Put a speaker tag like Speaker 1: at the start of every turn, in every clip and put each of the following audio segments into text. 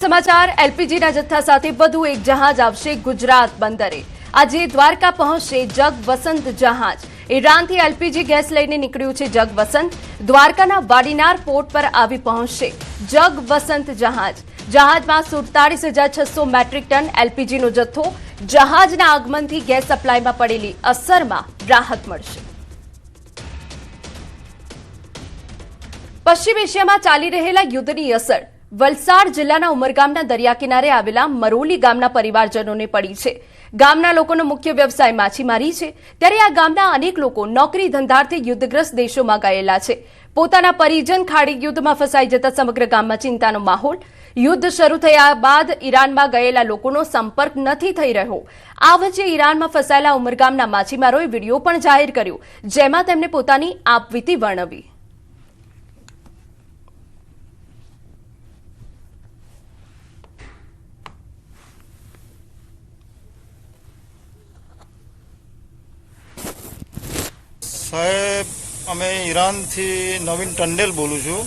Speaker 1: સમાચાર એલપીજીના જથ્થા સાથે વધુ એક જહાજ આવશે ગુજરાત બંદરે। આજે દ્વારકા પહોંચશે જગ વસંત જહાજ। ઈરાનથી એલપીજી ગેસ લઈને નીકળ્યું છે જગ વસંત। દ્વારકાના વાડીનાર પોર્ટ પર આવી પહોંચશે જગ વસંત જહાજ। જહાજમાં 47,600 મેટ્રિક ટન એલપીજીનો જથ્થો। જહાજના આગમનથી ગેસ સપ્લાયમાં પડેલી અસરમાં રાહત મળશે। પશ્ચિમ એશિયામાં ચાલી રહેલા યુદ્ધની અસર વલસાડ જિલ્લાના ઉમરગામના દરિયા કિનારે આવેલા મરોલી ગામના પરિવારજનોને પડી છે। ગામના લોકોનો મુખ્ય વ્યવસાય માછીમારી છે, ત્યારે આ ગામના અનેક લોકો નોકરી ધંધાર્થે યુદ્ધગ્રસ્ત દેશોમાં ગયેલા છે। પોતાના પરિજન ખાડી યુદ્ધમાં ફસાઈ જતા સમગ્ર ગામમાં ચિંતાનો માહોલ। યુદ્ધ શરૂ થયા બાદ ઈરાનમાં ગયેલા લોકોનો સંપર્ક નથી થઈ રહ્યો। આ વચ્ચે ઈરાનમાં ફસાયેલા ઉમરગામના માછીમારોએ વિડીયો પણ જાહેર કર્યો, જેમાં તેમણે પોતાની આપવીતી વર્ણવી।
Speaker 2: સાહેબ, અમે ઈરાનથી નવીન ટંડેલ બોલું છું।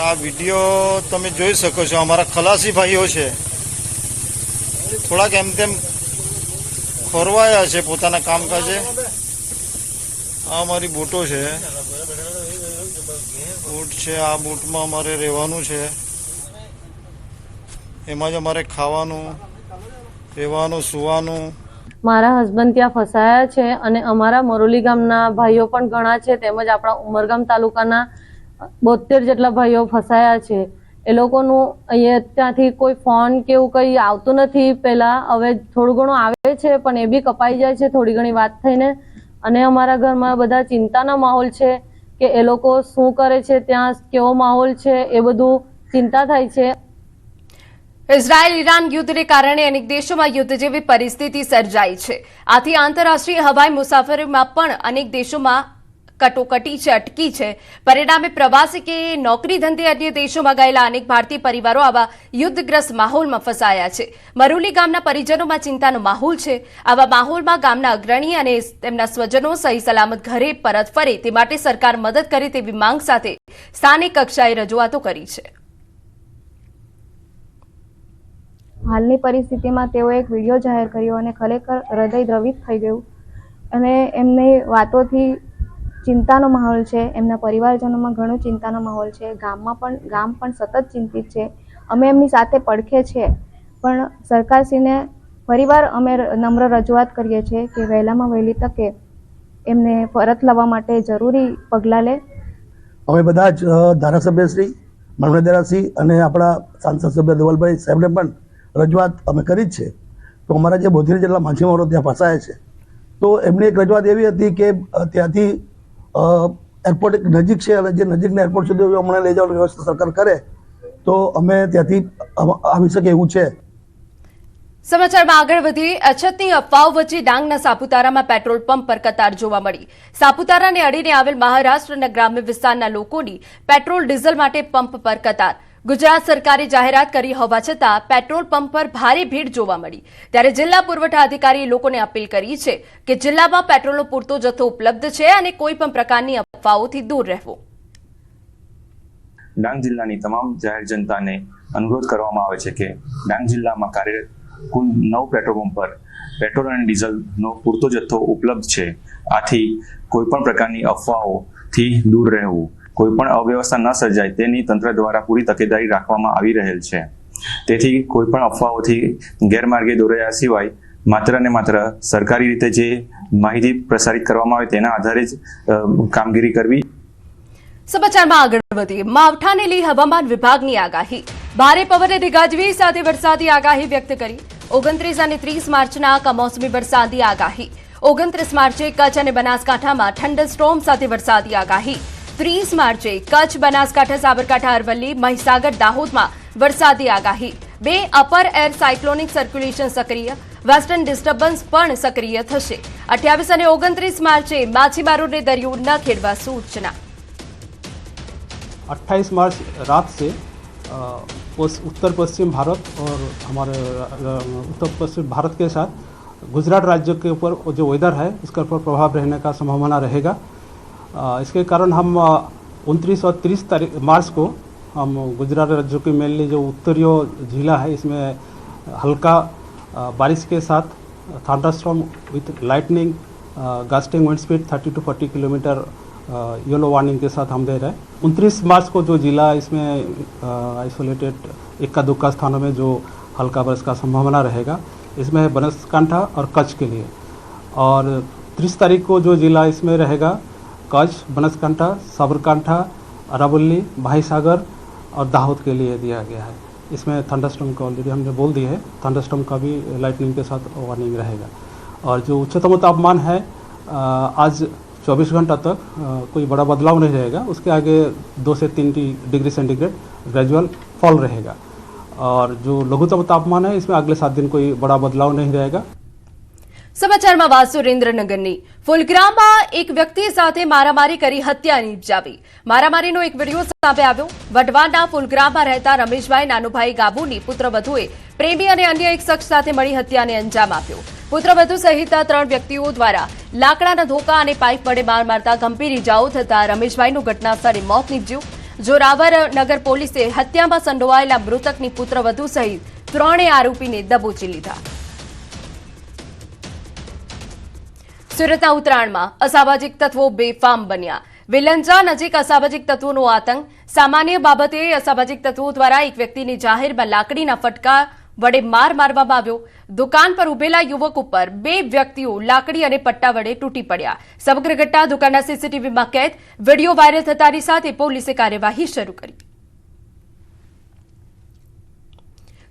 Speaker 2: આ વિડીયો તમે જોઈ શકો છો, અમારા ખલાસી ભાઈઓ છે, થોડાક એમ તેમ ખોરવાયા છે પોતાના કામકાજે। આ અમારી બોટો છે, બોટ છે, આ બોટમાં અમારે રહેવાનું છે, એમાં જ અમારે ખાવાનું, રહેવાનું, સુવાનું।
Speaker 3: મારા હસબન્ડ ત્યાં ફસાયા છે અને અમારા મરોલી ગામના ભાઈઓ પણ ઘણા છે, તેમજ આપણા ઉમરગામ તાલુકાના 72 જેટલા ભાઈઓ ફસાયા છે। એ લોકોનું અહીંયા ત્યાંથી કોઈ ફોન કે એવું કંઈ આવતું નથી। પહેલા હવે થોડું ઘણું આવે છે, પણ એ બી કપાઈ જાય છે થોડી ઘણી વાત થઈને। અને અમારા ઘરમાં બધા ચિંતાનો માહોલ છે કે એ લોકો શું કરે છે, ત્યાં કેવો માહોલ છે, એ બધું ચિંતા થાય છે।
Speaker 1: ઇઝરાયલ ઈરાન યુદ્ધને કારણે અનેક દેશોમાં યુદ્ધ જેવી પરિસ્થિતિ સર્જાઈ છે। આથી આંતરરાષ્ટ્રીય હવાઈ મુસાફરીમાં પણ અનેક દેશોમાં કટોકટી છે, અટકી છે। પરિણામે પ્રવાસી કે નોકરી ધંધે અન્ય દેશોમાં ગયેલા અનેક ભારતીય પરિવારો આવા યુદ્ધગ્રસ્ત માહોલમાં ફસાયા છે। મરોલી ગામના પરિજનોમાં ચિંતાનો માહોલ છે। આવા માહોલમાં ગામના અગ્રણી અને તેમના સ્વજનો સહી સલામત ઘરે પરત ફરે તે માટે સરકાર મદદ કરે તેવી માંગ સાથે સ્થાનિક કક્ષાએ રજૂઆતો કરી છે।
Speaker 4: હાલની પરિસ્થિતિમાં તેઓએ એક વિડીયો જાહેર કર્યો અને ખરેખર હૃદય દ્રવિત થઈ ગયું અને એમની વાતોથી ચિંતાનો માહોલ છે। એમના પરિવારજનોમાં ઘણો ચિંતાનો માહોલ છે। ગામ પણ સતત ચિંતિત છે। અમે એમની સાથે પડખે છે, પણ સરકારશ્રીને ફરીવાર અમે નમ્ર રજૂઆત કરીએ છીએ કે વહેલામાં વહેલી તકે એમને પરત લાવવા માટે જરૂરી પગલાં લે।
Speaker 5: અમે બધા જ ધારાસભ્યશ્રી માનવેન્દ્રસિંહ અને આપણા સાંસદ સભ્ય ધવલભાઈ સાહેબને પણ રજૂઆત અમે કરી જ છે। તો અમારા જે 72 જેટલા માછીમારો ત્યાં ફસાયા છે, તો એમની એક રજૂઆત એવી હતી કે ત્યાંથી એરપોર્ટ નજીક છે અને જે નજીકના એરપોર્ટ સુધી અમને લઈ જવાની વ્યવસ્થા સરકાર કરે તો અમે ત્યાંથી આવી શકે એવું છે।
Speaker 1: સમાચારમાં આગળ વધી અછતની અફવાઓ વચ્ચે ડાંગના સાપુતારામાં પેટ્રોલ પંપ પર કતાર જોવા મળી। સાપુતારાને અડીને આવેલ મહારાષ્ટ્રના ગ્રામ્ય વિસ્તારના લોકોની પેટ્રોલ ડીઝલ માટે પંપ પર કતાર। ગુજરાત સરકારે જાહેરાત કરી હોવા છતાં પેટ્રોલ પંપ પર ભારે ભીડ જોવા મળી। ત્યારે જિલ્લા પુરવઠા અધિકારીએ લોકોને અપીલ કરી છે કે જિલ્લામાં પેટ્રોલનો પૂરતો જથ્થો ઉપલબ્ધ છે અને કોઈ પણ પ્રકારની અફવાઓથી દૂર રહેવું।
Speaker 6: ડાંગ જિલ્લાની તમામ જાહેર જનતાને અનુરોધ કરવામાં આવે છે કે ડાંગ જિલ્લામાં કાર્યરત કુલ 9 પેટ્રોલ પંપ પર પેટ્રોલ અને ડીઝલનો પૂરતો જથ્થો ઉપલબ્ધ છે। આથી કોઈ પણ પ્રકારની અફવાઓથી દૂર રહેવું, કોઈ પણ અવ્યવસ્થા ન સર્જાય તેની તંત્ર દ્વારા પૂરી તકેદારી રાખવામાં આવી રહેલ છે। તેથી કોઈ પણ અફવાઓથી ગેરમાર્ગે દોરાયા સિવાય માત્ર ને માત્ર સરકારી રીતે જે માહિતી પ્રસારિત કરવામાં આવે તેના આધારે જ કામગીરી કરવી।
Speaker 1: સમાચારમાં આગળ વધીએ। માવઠાને લઈ હવામાન વિભાગની આગાહી। ભારે પવન અને ગાજવીજ સાથે વરસાદી આગાહી વ્યક્ત કરી। 29 અને 30 માર્ચના કમોસમી વરસાદી આગાહી। 29 માર્ચે કચ્છ અને બનાસકાંઠામાં થંડરસ્ટોર્મ સાથે વરસાદી આગાહી। 30 માર્ચે કચ્છ, બનાસકાંઠા, સાબરકાંઠા, અરવલ્લી, મહીસાગર, દાહોદમાં વરસાદી આગાહી। 2 અપર એર સાયક્લોનિક સર્ક્યુલેશન સક્રિય, વેસ્ટર્ન ડિસ્ટર્બન્સ પણ સક્રિય થશે। 28 અને 29 માર્ચે માછીમારોને દરિયો ન ખેડવા સૂચના।
Speaker 7: 28 मार्च रात से उत्तर पश्चिम भारत और हमारे उत्तर पश्चिम भारत के साथ गुजरात राज्य के ऊपर जो वेदर है उसके ऊपर प्रभाव रहने का संभावना रहेगा। इसके कारण हम 29 और 30 मार्च को हम गुजरात राज्य की मेनली जो उत्तरीय जिला है इसमें हल्का बारिश के साथ thunderstorm with lightning gusting wind speed 30 to 40 kilometre yellow warning के साथ हम दे रहे हैं। 29 मार्च को जो जिला इसमें आइसोलेटेड इक्का दुक्का स्थानों में जो हल्का बारिश का संभावना रहेगा, इसमें है बनासकांठा और कच्छ के लिए। और 30 तारीख को जो जिला इसमें रहेगा कच्छ, बनासकांठा, साबरकांठा, अरावली, भाईसागर और दाहोद के लिए दिया गया है। इसमें थंडरस्टॉर्म का ऑलरेडी हमने बोल दी है, थंडरस्टॉर्म का भी लाइटनिंग के साथ वार्निंग रहेगा। और जो उच्चतम तापमान है आज 24 घंटा तक कोई बड़ा बदलाव नहीं रहेगा, उसके आगे 2 से 3 डिग्री सेंटीग्रेड ग्रेजुअल फॉल रहेगा। और जो लघुत्तम तापमान है इसमें अगले 7 दिन कोई बड़ा बदलाव नहीं रहेगा।
Speaker 1: સમાચારમાં વાત સુરેન્દ્રનગરની ફુલગ્રામમાં એક વ્યક્તિ સાથે મારામારી કરી હત્યા નિપજાવી। મારામારીનો એક વિડીયો સામે આવ્યો। વઢવાણના ફુલગ્રામમાં રહેતા રમેશભાઈ નાનુભાઈ ગાબુની પુત્રવધુએ પ્રેમી અને અન્ય એક શખ્સ સાથે મળી હત્યાને અંજામ આપ્યો। પુત્રવધુ સહિત 3 વ્યક્તિઓ દ્વારા લાકડાના ધોકા અને પાઇપ વડે માર મારતા ગંભીર ઇજાઓ થતા રમેશભાઈનું ઘટનાસ્થળે મોત નીપજ્યું। જોરાવર નગર પોલીસે હત્યામાં સંડોવાયેલા મૃતકની પુત્રવધુ સહિત 3 આરોપીને દબોચી લીધા। સુરતના ઉત્તરાયણમાં અસામાજિક તત્વો બેફામ બન્યા। વિલંજા નજીક અસામાજિક તત્વોનો આતંક। સામાન્ય બાબતે અસામાજિક તત્વો દ્વારા એક વ્યક્તિને જાહેરમાં લાકડીના ફટકા વડે માર મારવામાં આવ્યો। દુકાન પર ઉભેલા યુવક ઉપર 2 વ્યક્તિઓ લાકડી અને પટ્ટા વડે તૂટી પડ્યા। સમગ્ર ઘટના દુકાનના સીસીટીવીમાં કેદ। વિડીયો વાયરલ થતાની સાથે પોલીસે કાર્યવાહી શરૂ કરી।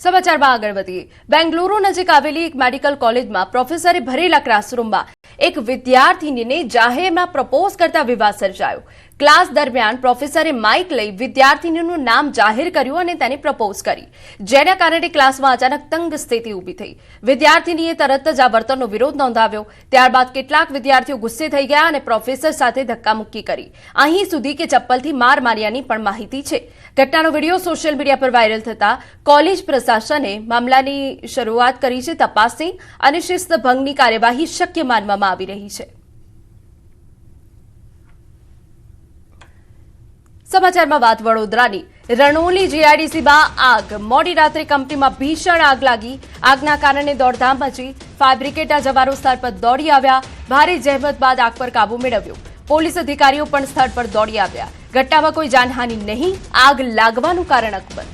Speaker 1: સમાચારમાં આગળ વધીએ। બેંગલુરુ નજીક આવેલી એક મેડિકલ કોલેજમાં પ્રોફેસરે ભરેલા ક્લાસરૂમમાં એક વિદ્યાર્થીનીને જાહેરમાં પ્રપોઝ કરતા વિવાદ સર્જાયો। ક્લાસ દરમિયાન પ્રોફેસરે માઇક લઈ વિદ્યાર્થીનીનું નામ જાહેર કર્યું અને તેને પ્રપોઝ કરી, જેના કારણે ક્લાસમાં અચાનક તંગ સ્થિતિ ઊભી થઈ। વિદ્યાર્થીનીએ તરત જ આ વર્તનનો વિરોધ નોંધાવ્યો। ત્યારબાદ કેટલાક વિદ્યાર્થીઓ ગુસ્સે થઈ ગયા અને પ્રોફેસર સાથે ધક્કામુક્કી કરી। અહીં સુધી કે ચપ્પલથી માર માર્યાની પણ માહિતી છે। ઘટનાનો વિડીયો સોશિયલ મીડિયા પર વાયરલ થતા કોલેજ પ્રશાસને મામલાની શરૂઆત કરી છે। તપાસની અને શિસ્ત ભંગની કાર્યવાહી શક્ય માનવામાં આવી રહી છે। સમાચારમાં વાત વડોદરાની। રણોલી જીઆઈડીસીમાં આગ। મોડી રાત્રે કંપનીમાં ભીષણ આગ લાગી। આગના કારણે દોડધામ મચી। ફાયર બ્રિગેડના જવાનો સ્થળ પર દોડી આવ્યા। ભારે જહેમત બાદ આગ પર કાબુ મેળવ્યો। પોલીસ અધિકારીઓ પણ સ્થળ પર દોડી આવ્યા। ઘટનામાં કોઈ જાનહાનિ નહીં। આગ લાગવાનું કારણ અકબંધ।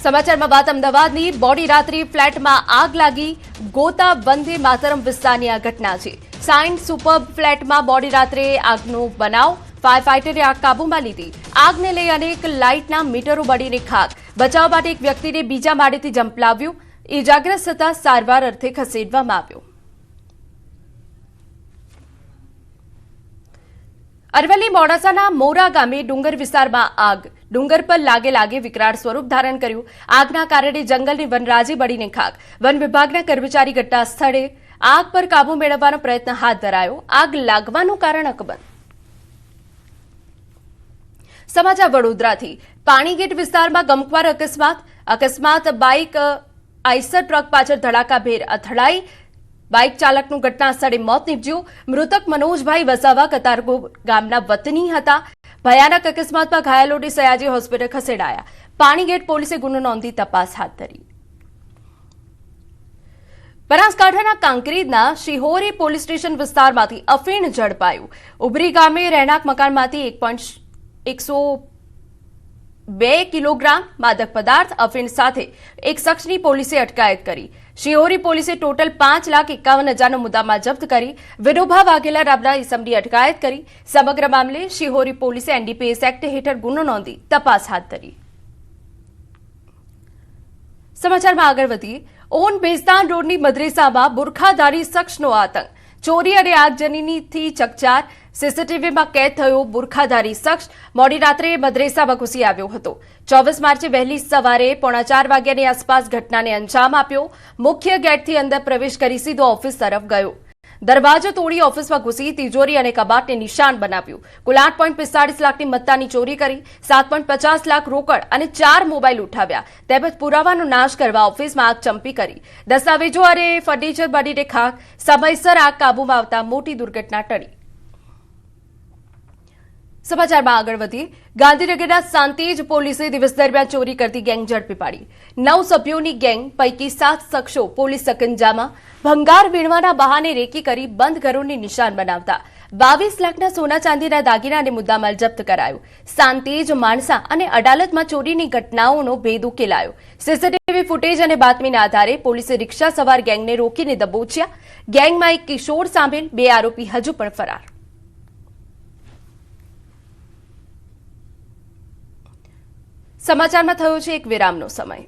Speaker 1: સમાચારમાં વાત અમદાવાદની। મોડી રાત્રે ફ્લેટમાં આગ લાગી। ગોતા વંદે માતરમ વિસ્તારની આ ઘટના છે। સાયન્સ સુપર ફ્લેટમાં મોડી રાત્રે આગનો બનાવ। ફાયર ફાઇટરે આગ કાબૂમાં લીધી। આગને લઈ અનેક લાઇટના મીટરો બળીને ખાક। બચાવ માટે એક વ્યક્તિને બીજા માળેથી ઝંપલાવ્યું। ઇજાગ્રસ્ત થતા સારવાર અર્થે ખસેડવામાં આવ્યો। અરવલ્લી મોડાસાના મોરા ગામે ડુંગર વિસ્તારમાં આગ। ડુંગર પર લાગે વિકરાળ સ્વરૂપ ધારણ કર્યું। આગના કારણે જંગલની વનરાજી બળીને ખાક। વન વિભાગના કર્મચારી ઘટના સ્થળે આગ પર કાબુ મેળવવાનો પ્રયત્ન હાથ ધરાયો। આગ લાગવાનું કારણ અકબંધ। સમાચાર વડોદરાથી। પાણીગેટ વિસ્તારમાં ગમખ્વાર અકસ્માત। બાઇક આઈસર ટ્રક પાછળ ધડાકાભેર અથડાઈ। બાઇક ચાલકનું ઘટના સ્થળે મોત નીપજ્યું। મૃતક મનોજભાઈ વસાવા કતારગો ગામના વતની હતા। ભયાનક અકસ્માતમાં ઘાયલોને સયાજી હોસ્પિટલ ખસેડાયા। પાણીગેટ પોલીસે ગુનો નોંધી તપાસ હાથ ધરી। બનાસકાંઠાના કાંકરેજના શિહોરી પોલીસ સ્ટેશન વિસ્તારમાંથી અફીણ ઝડપાયું। ઉભરી ગામે રહેણાંક મકાનમાંથી 1.102 કિલોગ્રામ માદક પદાર્થ અફીણ સાથે એક શખ્સની પોલીસે અટકાયત કરી। શિહોરી પોલીસે ટોટલ 5,51,000નો મુદ્દામાલ જપ્ત કરી। વિનોભા વાઘેલા નામના ઇસમની અટકાયત કરી। સમગ્ર મામલે શિહોરી પોલીસે એનડીપીએસ એક્ટ હેઠળ ગુનો નોંધી તપાસ હાથ ધરી। સમાચારમાં આગળ વધીએ। ઓન બેસ્તાન રોડની મદ્રેસામાં બુરખાધારી શખ્સનો આતંક। ચોરી અને આગજનીથી ચકચાર। સીસીટીવીમાં કેદ થયો બુરખાધારી શખ્સ। મોડી રાત્રે મદ્રેસામાં ઘૂસી આવ્યો હતો। 24 માર્ચે વહેલી સવારે 3:45 વાગ્યાની આસપાસ ઘટનાને અંજામ આપ્યો। મુખ્ય ગેટથી અંદર પ્રવેશ કરી સીધો ઓફિસ તરફ ગયો। દરવાજો તોડી ઓફિસમાં ઘૂસી તિજોરી અને કબાટને નિશાન બનાવ્યું. કુલ 8.45 લાખની મત્તાની ચોરી કરી, 7.50 લાખ રોકડ અને 4 મોબાઈલ ઉઠાવ્યા. તેમજ પુરાવાનો નાશ કરવા ઓફિસમાં આગ ચંપી કરી. દસ્તાવેજો અને ફર્નિચર બળીને ખાક. સમયસર આગ કાબૂમાં આવતા મોટી દુર્ઘટના ટળી. સમાચારમાં આગળ વધીએ. ગાંધીનગરના સાંતેજ પોલીસે દિવસ દરમિયાન ચોરી કરતી ગેંગ ઝડપી પાડી. 9 સભ્યોની ગેંગ પૈકી 7 શખ્સો પોલીસ સકંજામાં. ભંગાર વીણવાના બહાને રેકી કરી બંધ ઘરોને નિશાન બનાવતા 22 લાખના સોના ચાંદીના દાગીના અને મુદ્દામાલ જપ્ત કરાયો. સાંતેજ, માણસા અને અડાલજમાં ચોરીની ઘટનાઓનો ભેદ ઉકેલાયો. સીસીટીવી ફૂટેજ અને બાતમીના આધારે પોલીસે રિક્ષા સવાર ગેંગને રોકીને દબોચ્યા. ગેંગમાં એક કિશોર સામેલ, 2 આરોપી હજુ પણ ફરાર. સમાચારમાં થયો છે એક વિરામનો સમય.